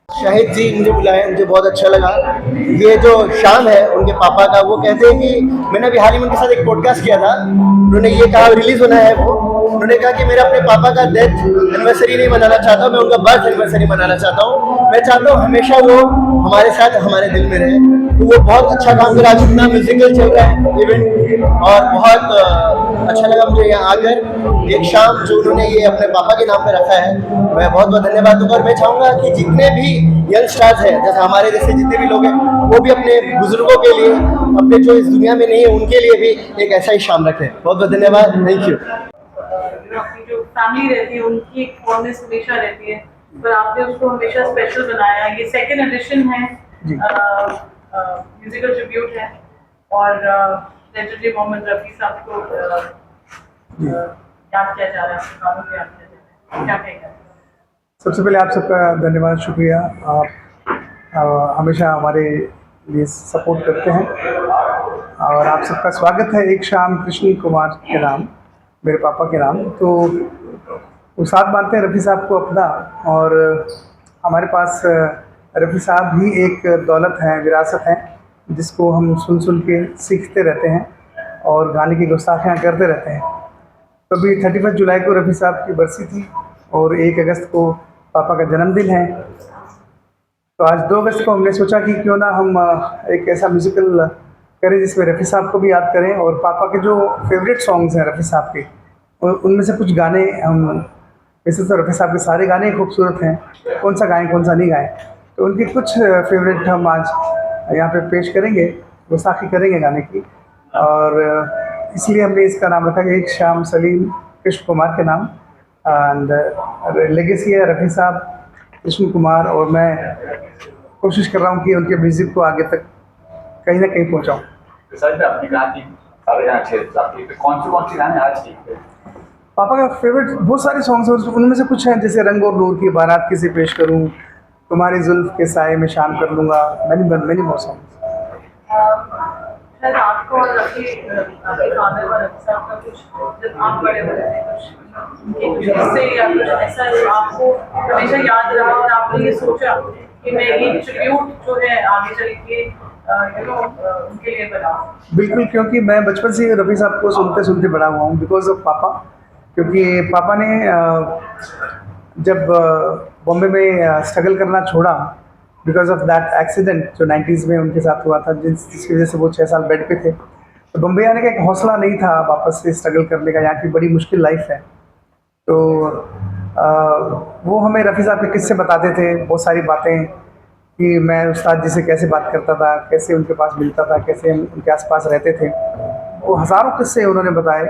शाहिद जी मुझे बुलाए, मुझे बहुत अच्छा लगा। ये जो शाम है उनके पापा का, वो कहते हैं कि मैंने अभी हाल ही में उनके साथ एक पॉडकास्ट किया था, उन्होंने ये कहा, रिलीज होना है वो, उन्होंने कहा कि मेरा अपने पापा का डेथ एनिवर्सरी नहीं मनाना चाहता, मैं उनका बर्थ एनिवर्सरी मनाना चाहता हूँ। मैं चाहता हूँ हमेशा वो हमारे साथ हमारे दिल में रहे। तो वो बहुत अच्छा काम कर, आज इतना म्यूजिकल चल रहा है इवेंट, और बहुत अच्छा लगा मुझे यहाँ आकर। एक शाम जो उन्होंने ये अपने पापा के नाम पे रखा है, मैं बहुत बहुत धन्यवाद दूंगा। और मैं चाहूँगा कि जितने भी यंग स्टार्स हैं, जैसे हमारे जैसे जितने भी लोग हैं, वो भी अपने बुजुर्गों के लिए, अपने जो इस दुनिया में नहीं है उनके लिए भी एक ऐसा ही शाम रखें। बहुत बहुत धन्यवाद, थैंक यू। आपकी जो फैमिली रहती है उनकी एक फॉर्मनेस हमेशा रहती है, पर आपने उसको हमेशा स्पेशल बनाया। ये सेकंड एडिशन है, म्यूजिकल ट्रिब्यूट है, और लेजेंडरी मोहम्मद रफ़ी साहब को याद किया जा रहा है, गानों को याद किया जा रहा है, क्या कहेंगे? सबसे पहले आप सबका धन्यवाद, शुक्रिया। आप हमेशा हमारे लिए सपोर्ट करते हैं, और आप सबका स्वागत है एक शाम कृष्ण कुमार के नाम, मेरे पापा के नाम। तो वो साथ मानते हैं रफ़ी साहब को अपना, और हमारे पास रफ़ी साहब भी एक दौलत है, विरासत है, जिसको हम सुन सुन के सीखते रहते हैं और गाने की गुस्ताखियाँ करते रहते हैं। कभी 31 जुलाई को रफ़ी साहब की बरसी थी, और 1 अगस्त को पापा का जन्मदिन है। तो आज 2 अगस्त को हमने सोचा कि क्यों ना हम एक ऐसा म्यूज़िकल करें जिसमें रफ़ी साहब को भी याद करें, और पापा के जो फेवरेट सॉन्ग्स हैं रफ़ी साहब के, और उनमें से कुछ गाने हम, वैसे तो रफ़ी साहब के सारे गाने खूबसूरत हैं, कौन सा गाएँ कौन सा नहीं गाएँ, तो उनके कुछ फेवरेट हम आज यहाँ पे पेश करेंगे, गुस्ताखी करेंगे गाने की। और इसलिए हमने इसका नाम रखा कि एक शाम सलीम कृष्ण कुमार के नाम, एंड लेगेसी है रफ़ी साहब, कृष्ण कुमार, और मैं कोशिश कर रहा हूँ कि उनके म्यूज़िक को आगे तक कहीं ना कहीं पहुँचाऊँ। कौन सी गाने आज की पापा का फेवरेट बहुत सारे सॉन्ग्स हैं, उनमें से कुछ हैं जैसे रंग और नूर की बारात किसे पेश करूँ, तुम्हारी जुल्फ के साए में शाम कर लूँगा, मैनी मोर सॉन्ग्स। शायद आपको और आपके फादर और रफ़ी साहब का कुछ, जब आप बड़े हो रहे थे, कुछ किस्से या कुछ ऐसा जो आपको हमेशा याद रहा और आपने ये सोचा कि मैं ये ट्रिब्यूट जो है आगे चल के उनके लिए बनाऊं? बिल्कुल, क्योंकि मैं बचपन से रफ़ी साहब को सुनते सुनते बड़ा हुआ हूँ, बिकॉज ऑफ पापा। क्योंकि पापा ने जब बॉम्बे में स्ट्रगल करना छोड़ा, बिकॉज ऑफ दैट एक्सीडेंट जो 90s में उनके साथ हुआ था, जिसकी वजह से वो 6 साल बेड पे थे, तो बम्बई आने का एक हौसला नहीं था वापस से स्ट्रगल करने का, यहाँ की बड़ी मुश्किल लाइफ है। तो वो हमें रफ़ी साहब के किस्से बताते थे, बहुत सारी बातें, कि मैं उस्ताद जी से कैसे बात करता था, कैसे उनके पास मिलता था, कैसे हम उनके आसपास रहते थे। वो हज़ारों किस्से उन्होंने बताए,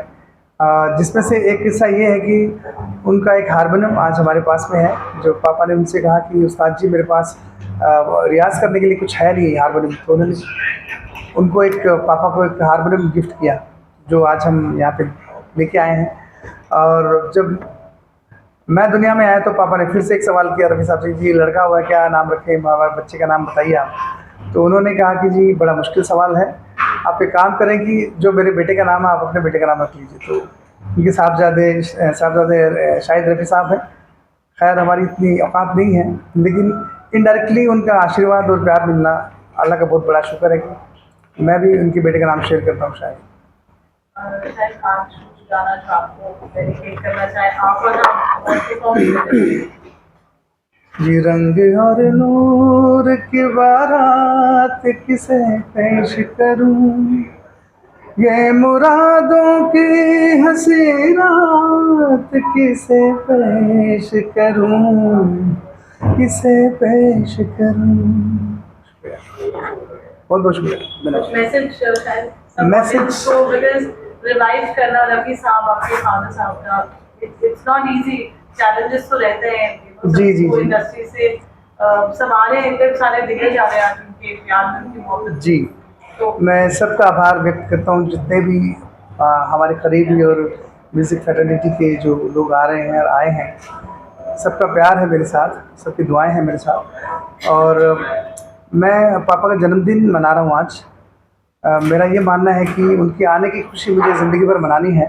जिसमें से एक किस्सा ये है कि उनका एक हारमोनियम आज हमारे पास में है, जो पापा ने उनसे कहा कि उस्ताद जी मेरे पास रियाज़ करने के लिए कुछ है नहीं हारमोनियम, तो उन्होंने उनको पापा को एक हारमोनियम गिफ्ट किया, जो आज हम यहाँ पे लेके आए हैं। और जब मैं दुनिया में आया तो पापा ने फिर से एक सवाल किया रफ़ी साहब से, जी लड़का हुआ क्या नाम रखें, हमारे बच्चे का नाम बताइए आप। तो उन्होंने कहा कि जी बड़ा मुश्किल सवाल है, आप एक काम करें कि जो मेरे बेटे का नाम है आप अपने बेटे का नाम रख लीजिए। तो उनके साहबजादे शाहिद रफ़ी साहब हैं। खैर हमारी इतनी औकात नहीं है, लेकिन इनडायरेक्टली उनका आशीर्वाद और प्यार मिलना अल्लाह का बहुत बड़ा शुक्र है कि मैं भी उनके बेटे का नाम शेयर करता हूँ। शायद गाना जो आपको डेडिकेट करना चाहे आप, और हम जी रंग और नूर की बारात किसे पेश करूं, ये मुरादों की हंसी रात किसे पेश करूं, किसे पेश करूं। बहुत बहुत शुक्रिया। मैसेज रिवाइव करना रफ़ी साहब, आपके फादर साहब का, इट्स नॉट इजी, चैलेंजेस तो रहते हैं जी इंडस्ट्री से, सारे इतने सारे दिखे जा रहे हैं आज उनके याद में, उनकी मोहब्बत। जी तो मैं सबका आभार व्यक्त करता हूँ, जितने भी हमारे करीबी और म्यूज़िक फैटर्निटी के जो लोग आ रहे हैं और आए हैं, सबका प्यार है मेरे साथ, सबकी दुआएं हैं मेरे साथ। और मैं पापा का जन्मदिन मना रहा हूँ आज। मेरा ये मानना है कि उनके आने की खुशी मुझे ज़िंदगी भर मनानी है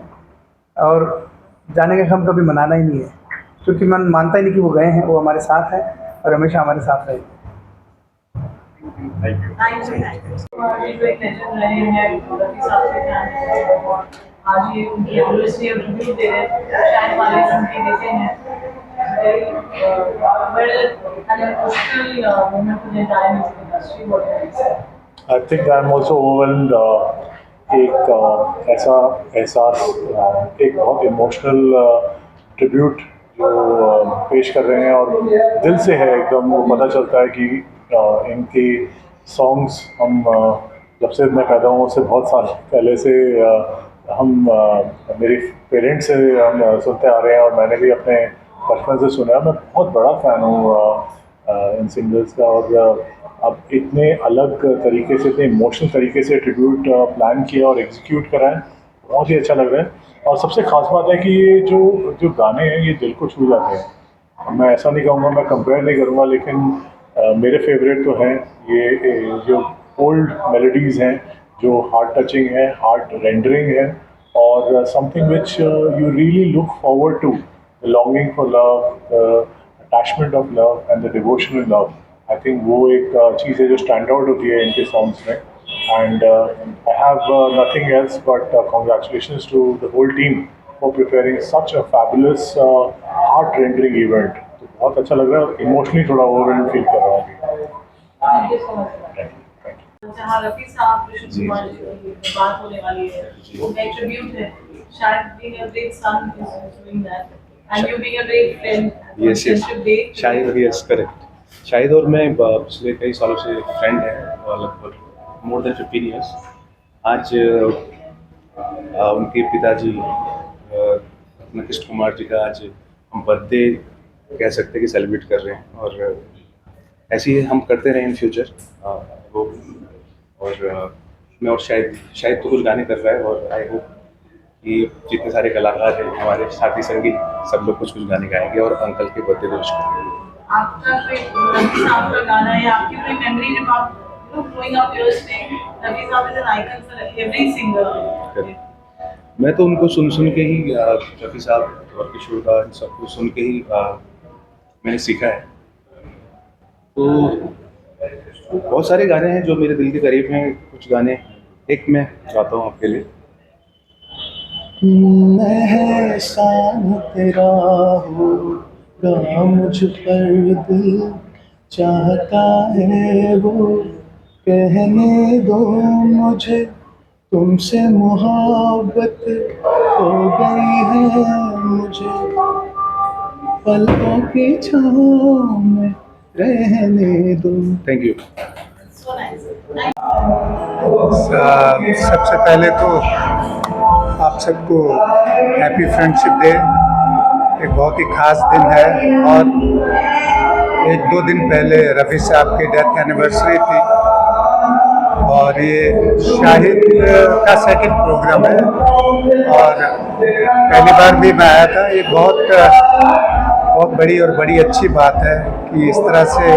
और जाने का गम कभी मनाना ही नहीं है, क्योंकि मैं मानता ही नहीं कि वो गए हैं। वो हमारे साथ हैं और हमेशा हमारे साथ रहेंगे। Thank you. ये जो एक लेजेंड रहे हैं रफी साहब के फैन हैं और आज ये उनकी एनिवर्सरी और ट्रिब्यूट दे रहे हैं, शायद वाले उनके देते हैं very well an emotional moment for the entire music industry. What you I think I'm also overwhelmed. एक ऐसा एहसास, एक बहुत इमोशनल ट्रिब्यूट जो पेश कर रहे हैं और दिल से है एकदम। वो पता चलता है कि इनके सॉन्ग्स हम जब से मैं पैदा हुआ उससे बहुत साल पहले से हम मेरे पेरेंट्स से हम सुनते आ रहे हैं और मैंने भी अपने बचपन से सुना है। मैं बहुत बड़ा फ़ैन हूँ इन सिंगर्स का और अब इतने अलग तरीके से, इतने इमोशनल तरीके से ट्रिब्यूट प्लान किया और एग्जीक्यूट करा है, बहुत ही अच्छा लग रहा है। और सबसे ख़ास बात है कि ये जो गाने हैं ये दिल को छू जाते हैं। मैं ऐसा नहीं कहूँगा, मैं कंपेयर नहीं करूँगा, लेकिन मेरे फेवरेट तो हैं ये जो ओल्ड मेलोडीज़ हैं जो हार्ट टचिंग है, हार्ट रेंडरिंग है और something which you really look forward to, the longing for love, the attachment of love and the devotional love. I think वो एक चीज़ है जो स्टैंड आउट होती है इनके सॉन्ग्स में। And I have nothing else but congratulations to the whole team for preparing such a fabulous heart rendering event. तो बहुत अच्छा लग रहा है और इमोशनली थोड़ा ओवरवेल्ड फील कर रहा हूँ अभी। Thank you so much. जहाँ रफी साहब कृष्ण कुमार जी की बात होने वाली है, वो एक ट्रिब्यूट है, शायद being a great son is doing that, and you being a great friend, Yes, yes. friendship day. Shahid, yes correct. Shahid और मैं पिछले कई सालों से फ्रेंड हैं, लगभग मोर देन 15 ईयर्स। आज उनके पिताजी अपना कृष्ण कुमार जी का आज हम बर्थडे कह सकते हैं कि सेलिब्रेट कर रहे हैं और ऐसे ही हम करते रहे इन फ्यूचर। वो और मैं और शायद तो कुछ गाने कर रहा है और आई होप कि जितने सारे कलाकार हैं हमारे साथी संगी सब लोग कुछ गाने गाएंगे और अंकल के बर्थडे को विश करेंगे। आपका कोई रफी साहब का गाना है, आपकी कोई मेमोरी जब आप ग्रोइंग अप इयर्स में, रफी साहब is an icon for every singer. मैं तो उनको सुन के ही रफ़ी साहब और किशोर दा इन सबको सुन के ही मैंने सीखा है। तो बहुत सारे गाने हैं जो मेरे दिल के करीब हैं। कुछ गाने एक मैं गाता हूँ आपके लिए। मैं एहसान तेरा होगा मुझ पर दिल चाहता है वो कहने दो मुझे तुमसे मोहब्बत हो गई है मुझे पलकों की छाँव में रहने दो। Thank you. So nice. सबसे पहले तो आप सबको हैप्पी फ्रेंडशिप डे। एक बहुत ही ख़ास दिन है और एक दो दिन पहले रफ़ी साहब की डेथ एनिवर्सरी थी और ये शाहिद का सेकंड प्रोग्राम है और पहली बार भी मैं आया था। ये बहुत बड़ी और बड़ी अच्छी बात है कि इस तरह से,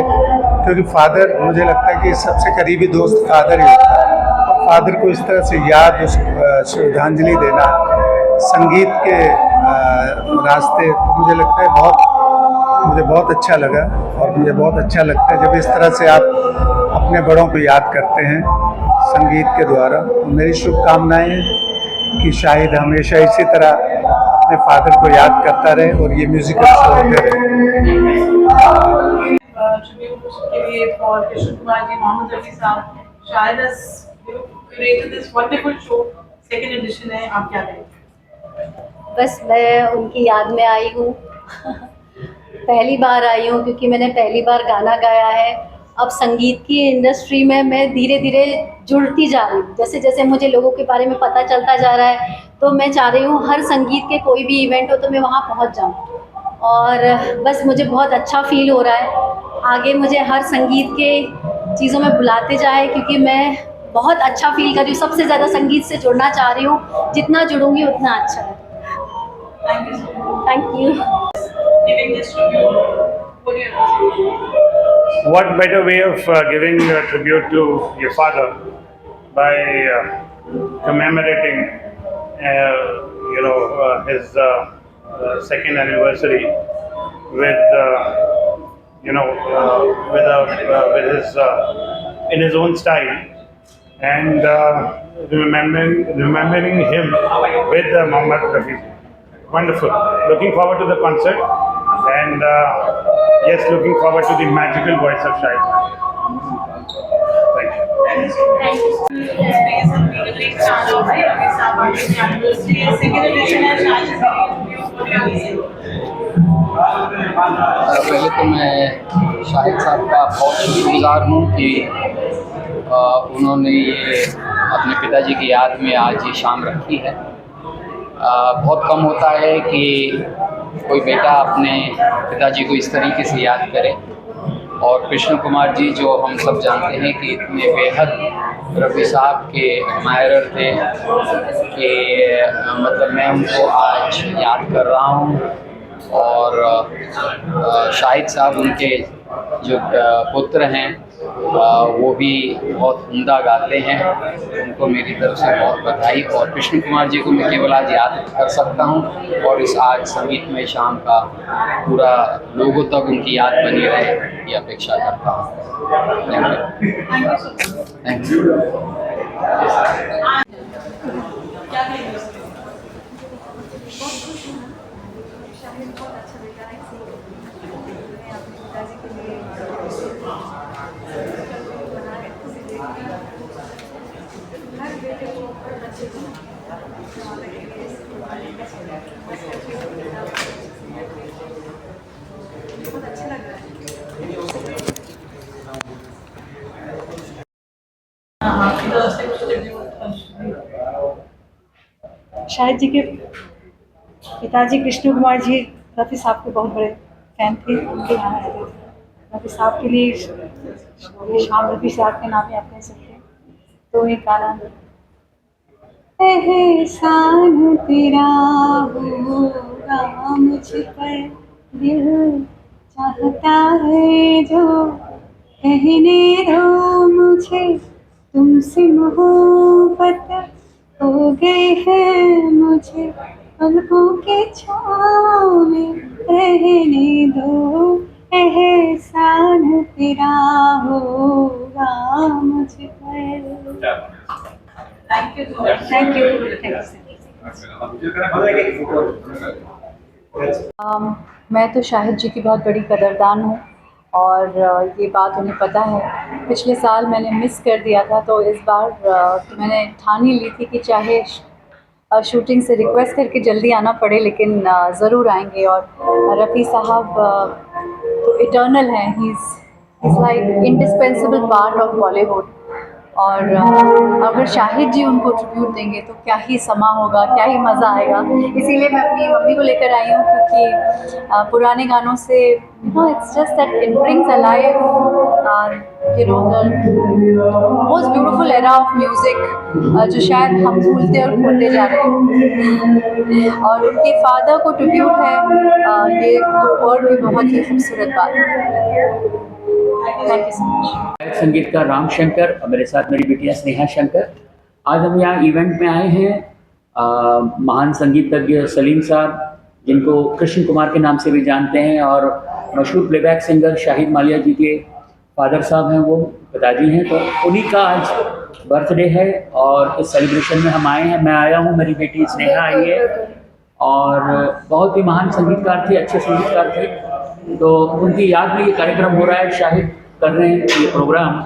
क्योंकि फादर, मुझे लगता है कि सबसे करीबी दोस्त फादर ही होता है। फादर को इस तरह से याद, उस श्रद्धांजलि देना संगीत के रास्ते, तो मुझे लगता है मुझे बहुत अच्छा लगा और मुझे बहुत अच्छा लगता है जब इस तरह से आप अपने बड़ों को याद करते हैं संगीत के द्वारा। मेरी शुभकामनाएं हैं कि शाहिद हमेशा इसी तरह अपने फादर को याद करता रहे और ये म्यूजिकल शो होते रहे। ट्रिब्यूट के लिए फॉर कृष्ण कुमार जी, मोहम्मद रफी साहब, शायद has curated this wonderful show, second edition है। आप क्या कहेंगे? बस मैं उनकी याद में आई हूँ पहली बार आई हूँ क्योंकि मैंने पहली बार गाना गाया है। अब संगीत की इंडस्ट्री में मैं धीरे धीरे जुड़ती जा रही हूँ। जैसे जैसे मुझे लोगों के बारे में पता चलता जा रहा है तो मैं चाह रही हूँ हर संगीत के कोई भी इवेंट हो तो मैं वहाँ पहुँच जाऊँ और बस मुझे बहुत अच्छा फील हो रहा है। आगे मुझे हर संगीत के चीज़ों में बुलाते जाए क्योंकि मैं बहुत अच्छा फील कर रही हूँ। सबसे ज़्यादा संगीत से जुड़ना चाह रही हूँ, जितना जुड़ूंगी उतना अच्छा है। Thank you so much. Thank you. giving this tribute? What do you have to say? What better way of giving a tribute to your father by commemorating, his second anniversary with, with his in his own style, and remembering him with Mohammad Rafi. Wonderful. Looking forward to the concert, and yes, looking forward to the magical voice of Shahid. Thank you. Space and big channel of Ravi Saab anniversary. Second edition है शायद what do you have to say? पहले तो मैं शाहिद साहब का बहुत शुक्रगुजार हूँ कि उन्होंने ये अपने पिताजी की याद में आज ये शाम रखी है। बहुत कम होता है कि कोई बेटा अपने पिताजी को इस तरीके से याद करे, और कृष्ण कुमार जी जो हम सब जानते हैं कि इतने बेहद रफ़ी साहब के एडमायरर थे कि मतलब मैं उनको आज याद कर रहा हूँ। और शाहिद साहब उनके जो पुत्र हैं वो भी बहुत उम्दा गाते हैं, उनको मेरी तरफ से बहुत बधाई। और कृष्ण कुमार जी को मैं केवल आज याद कर सकता हूं, और इस आज संगीतमय शाम का पूरा लोगों तक उनकी याद बनी रहे ये अपेक्षा करता हूं। Thank you. क्या कहेंगे उसमें? बहुत अच्छा बेटा है, मैं अपने पिताजी के लिए बना है, हर बेटे को अच्छे बहुत अच्छा लग रहा है। आपकी तरफ से कुछ शाहिद जी के पिताजी कृष्ण कुमार जी रफ़ी साहब के बहुत बड़े फैन थे, उनके यहाँ आए थे। रफ़ी साहब के लिए ये शाम रफ़ी साहब के नाम ही आप कह सकते हैं। तो एक गाना एहसान तेरा होगा मुझ पर, दिल चाहता है जो कहने दो मुझे, तुमसे मोहब्बत हो गई है मुझे, पलकों के छाँव में रहने दो, एहसान तेरा होगा मुझ पर। थैंक यू थैंक यू, मैं तो शाहिद जी की बहुत बड़ी कदरदान हूँ, और ये बात उन्हें पता है। पिछले साल मैंने मिस कर दिया था, तो इस बार मैंने ठान ही ली थी कि चाहे शूटिंग से रिक्वेस्ट करके जल्दी आना पड़े, लेकिन ज़रूर आएंगे। और रफ़ी साहब तो इटर्नल हैं, he is like indispensable part of Bollywood. और अगर शाहिद जी उनको ट्रिब्यूट देंगे तो क्या ही समा होगा, क्या ही मज़ा आएगा। इसीलिए मैं अपनी मम्मी को लेकर आई हूँ, क्योंकि पुराने गानों से it's just that it brings alive the most beautiful era of music जो शायद हम भूलते और भूलते जा रहे हैं। और उनके फादर को ट्रिब्यूट है, ये तो और भी बहुत ही खूबसूरत बात है। Thank you so much. संगीतकार राम शंकर और मेरे साथ मेरी बेटियां स्नेहा शंकर। आज हम यहाँ इवेंट में आए हैं। महान संगीतज्ञ सलीम साहब, जिनको कृष्ण कुमार के नाम से भी जानते हैं, और मशहूर प्लेबैक सिंगर शाहिद मालिया जी के फादर साहब हैं, वो पिताजी हैं, तो उन्हीं का आज बर्थडे है। और इस सेलिब्रेशन में हम आए हैं, मैं आया हूँ, मेरी बेटी स्नेहा आई है, और बहुत ही महान संगीतकार थे, अच्छे संगीतकार थे। तो उनकी याद में ये कार्यक्रम हो रहा है, शाहिद कर रहे हैं ये प्रोग्राम।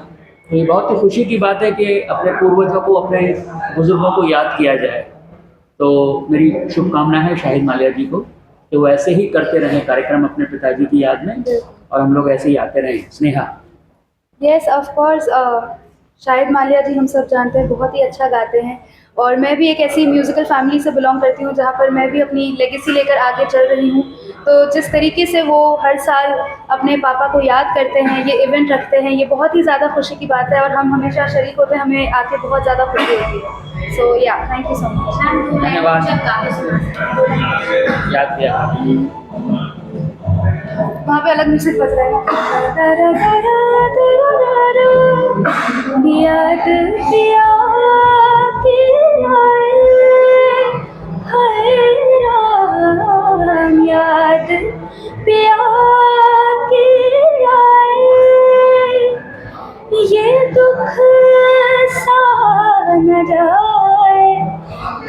तो ये बहुत ही खुशी की बात है कि अपने पूर्वजों को, अपने बुजुर्गों को याद किया जाए। तो मेरी शुभकामना है शाहिद मालिया जी को कि वो ऐसे ही करते रहें कार्यक्रम अपने पिताजी की याद में, और हम लोग ऐसे ही आते रहें। Sneha. Yes of course, Shahid Malia ji हम सब जानते हैं, बहुत ही अच्छा गाते हैं। और मैं भी एक ऐसी म्यूज़िकल फैमिली से बिलोंग करती हूँ जहाँ पर मैं भी अपनी लेगेसी लेकर आगे चल रही हूँ। तो जिस तरीके से वो हर साल अपने पापा को याद करते हैं, ये इवेंट रखते हैं, ये बहुत ही ज़्यादा खुशी की बात है, और हम हमेशा शरीक होते हैं, हमें आके बहुत ज़्यादा खुशी होती है। सो या थैंक यू सो मच। धन्यवाद। याद किया। वहाँ पे अलग म्यूजिक बज रहा है। याद पिया की आए, हाय राम, याद पिया की आए, ये दुख सा न जाए,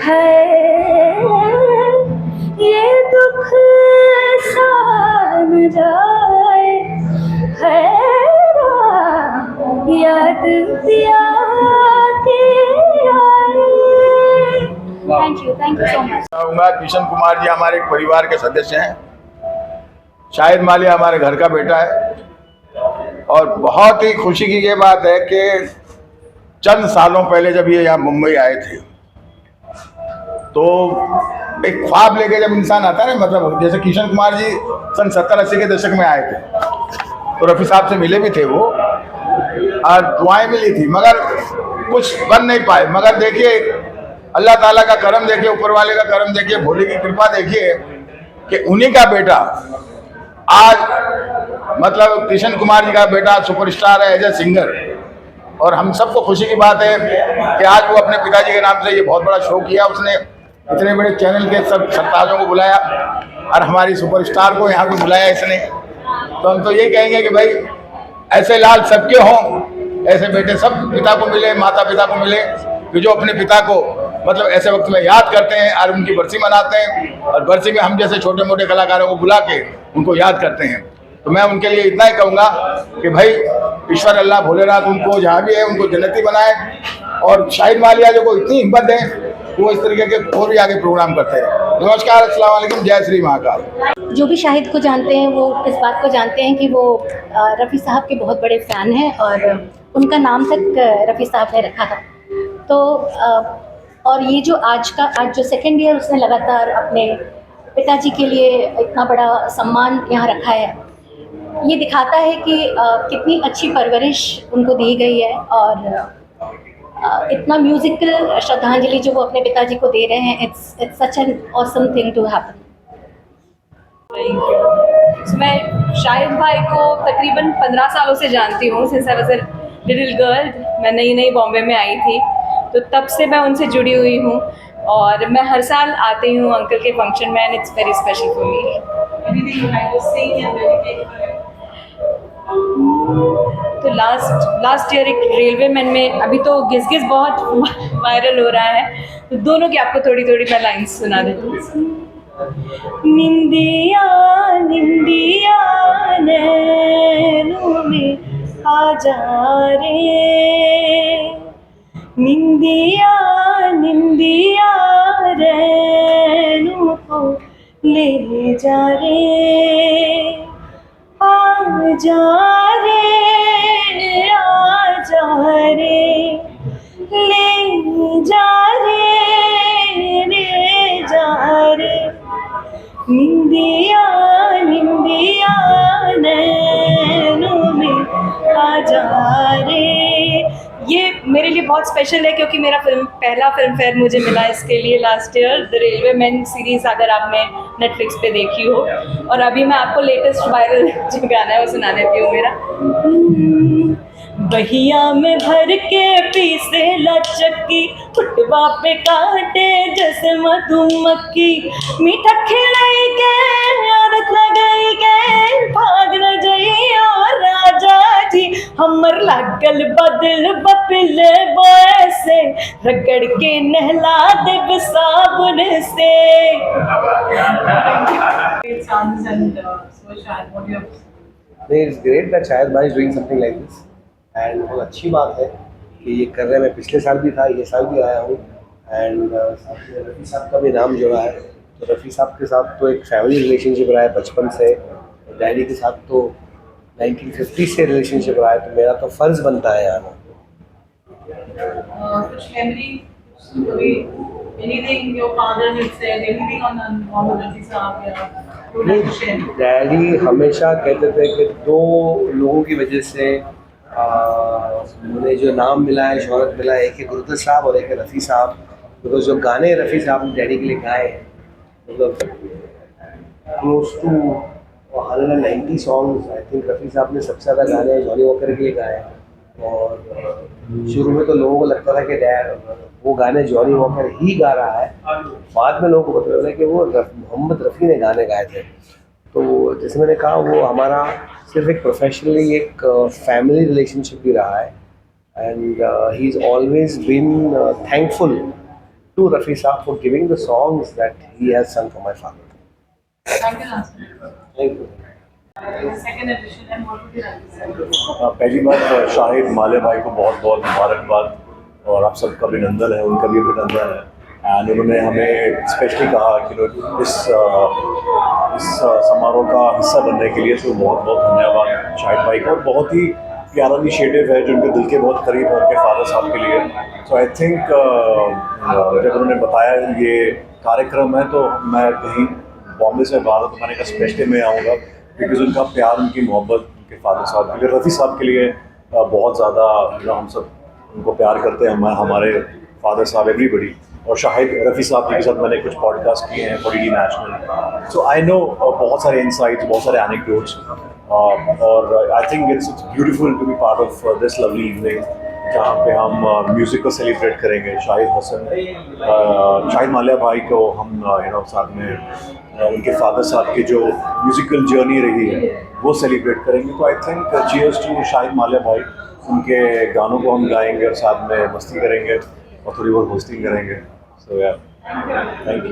है ये दुख सा न जाए, है राम, याद पिया की आए। Thank you so much. कहूँगा किशन कुमार जी हमारे एक परिवार के सदस्य हैं। शाहिद मालिया हमारे घर का बेटा है और बहुत ही खुशी की ये बात है कि चंद सालों पहले जब ये यहाँ मुंबई आए थे तो एक ख्वाब लेके जब इंसान आता है ना, मतलब जैसे किशन कुमार जी सन 70-80 के दशक में आए थे तो रफ़ी साहब से मिले भी थे वो और दुआएं मिली थी, मगर कुछ बन नहीं पाए। मगर देखिए अल्लाह ताला का करम देखिए, ऊपर वाले का करम देखिए, भोले की कृपा देखिए कि उन्हीं का बेटा आज मतलब किशन कुमार जी का बेटा सुपरस्टार है एज ए सिंगर। और हम सबको खुशी की बात है कि आज वो अपने पिताजी के नाम से ये बहुत बड़ा शो किया, उसने इतने बड़े चैनल के सब सरताजों को बुलाया और हमारी सुपरस्टार को यहाँ पे बुलाया इसने। तो हम तो ये कहेंगे कि भाई ऐसे लाल सबके हों, ऐसे बेटे सब पिता को मिले, माता पिता को मिले कि जो अपने पिता को मतलब ऐसे वक्त में याद करते हैं और उनकी बरसी मनाते हैं और बरसी में हम जैसे छोटे मोटे कलाकारों को बुला के उनको याद करते हैं। तो मैं उनके लिए इतना ही कहूँगा कि भाई ईश्वर अल्लाह भोलेनाथ उनको जहाँ भी है उनको जन्नती बनाए और शाहिद मालिया जो को इतनी हिम्मत दें वो इस तरीके के और भी आगे प्रोग्राम करते हैं। नमस्कार, अस्सलाम वालेकुम, जय श्री महाकाल। जो भी शाहिद को जानते हैं वो इस बात को जानते हैं कि वो रफ़ी साहब के बहुत बड़े फ़ैन हैं और उनका नाम तक रफ़ी साहब ने रखा था। तो और ये जो आज जो सेकेंड ईयर उसने लगातार अपने पिताजी के लिए इतना बड़ा सम्मान यहाँ रखा है, ये दिखाता है कि कितनी अच्छी परवरिश उनको दी गई है और इतना म्यूज़िकल श्रद्धांजलि जो वो अपने पिताजी को दे रहे हैं, it's such an awesome thing to happen. मैं शाहिद भाई को तकरीबन 15 सालों से जानती हूँ, since I was a little girl. मैं नई बॉम्बे में आई थी तो तब से मैं उनसे जुड़ी हुई हूँ और मैं हर साल आती हूँ अंकल के फंक्शन में and it's very special for me. तो लास्ट ईयर एक रेलवे मैन में, अभी तो घिस घिस बहुत वायरल हो रहा है, तो दोनों की आपको थोड़ी थोड़ी मैं लाइन्स सुना देती हूँ। निंदिया निंदिया नैनों में आ जा रे, निंदिया निंदिया रैनों को ले जा रे, आ जा रे, आ जा रे, ले जा रे, ले जा रे, निंदिया निंदिया नैनों में आ जा रे। ये मेरे लिए बहुत स्पेशल है क्योंकि मेरा पहला फिल्म फेयर मुझे मिला इसके लिए last year, the railway man series, अगर आपने नेटफ्लिक्स पे देखी हो। और अभी मैं आपको लेटेस्ट वायरल जो गाना है वो सुना देती हूँ मेरा। बहिया में भर के पीसे लचकी, फुटवा पे काटे जैसे मधुमक्खी, मीठा खिलाई के आदत लगाई के, भाग न जाई और राजा जी हमर लागल बदल बपिले बॉयसे, रगड़ के नहला देव साबुन से। It's great that Shahid bhai is doing something like this and बहुत अच्छी बात है कि ये कर रहे हैं। मैं पिछले साल भी था, ये साल भी आया हूँ एंड रफ़ी साहब का भी नाम जुड़ा है। तो रफ़ी साहब के साथ तो एक फैमिली रिलेशनशिप रहा है बचपन से, डैडी के साथ तो 1950 से रिलेशनशिप रहा है, तो मेरा तो फ़र्ज़ बनता है आना। कुछ memory, anything your father had said, anything on Raffi साहब या डैडी हमेशा कहते थे कि दो लोगों की वजह से मुझे जो नाम मिला है, शोहरत मिला है, एक है गुरुदत्त साहब और एक है रफ़ी साहब। बिकॉज जो गाने रफ़ी साहब ने डैडी के लिए गाए मतलब क्लोज टू और हाल में 90 सॉन्ग्स आई थिंक रफ़ी साहब ने सबसे ज़्यादा गाने जॉनी वॉकर के लिए गाए हैं। और शुरू में तो लोगों को लगता था कि वो गाने जॉनी वॉकर ही गा रहा है, बाद में लोगों को पता चला कि वो मोहम्मद रफ़ी ने गाने गाए थे। तो जैसे मैंने कहा, वो हमारा सिर्फ एक प्रोफेशनली एक फैमिली रिलेशनशिप भी रहा है। And he is always been thankful to Rafi Sahab for giving the songs that he has sung for my father. Thank you, Nasir. Thank you. Second edition and what would you like to say? पहली बात शाहिद माले भाई को बहुत बहुत मुबारकबाद और आप सबका अभिनंदन है, उनका भी अभिनंदन है। एंड उन्होंने हमें स्पेशली कहा कि इस समारोह का हिस्सा बनने के लिए, तो बहुत बहुत धन्यवाद शाहिद भाई को। और बहुत ही प्यारा इनिशिएटिव है जो उनके दिल के बहुत करीब है, उनके फादर साहब के लिए। सो आई थिंक जब उन्होंने बताया ये कार्यक्रम है तो मैं कहीं बॉम्बे से बाहर हूँ तो मैंने कहा स्पेशली मैं आऊँगा, बिकॉज उनका प्यार, उनकी मोहब्बत उनके फादर साहब के लिए, रफ़ी साहब के लिए बहुत ज़्यादा हम सब उनको प्यार करते हैं, हमारे फादर साहब एवरीबडी। और शाहिद रफ़ी साहब के साथ मैंने कुछ पॉडकास्ट किए हैं for DD national, so I know बहुत सारे इंसाइट्स, बहुत सारे एनेक्डोट्स। और I think it's beautiful to be part of this lovely evening, जहाँ पे हम म्यूज़िक को सेलिब्रेट करेंगे। शाहिद माल्या भाई को हम साथ में उनके फादर साहब की जो म्यूज़िकल जर्नी रही है वो सेलिब्रेट करेंगे। तो I think cheers to Shahid Malya भाई, उनके गानों को हम गाएंगे और साथ में मस्ती करेंगे और थोड़ी बहुत होस्टिंग करेंगे। सो या थैंक यू।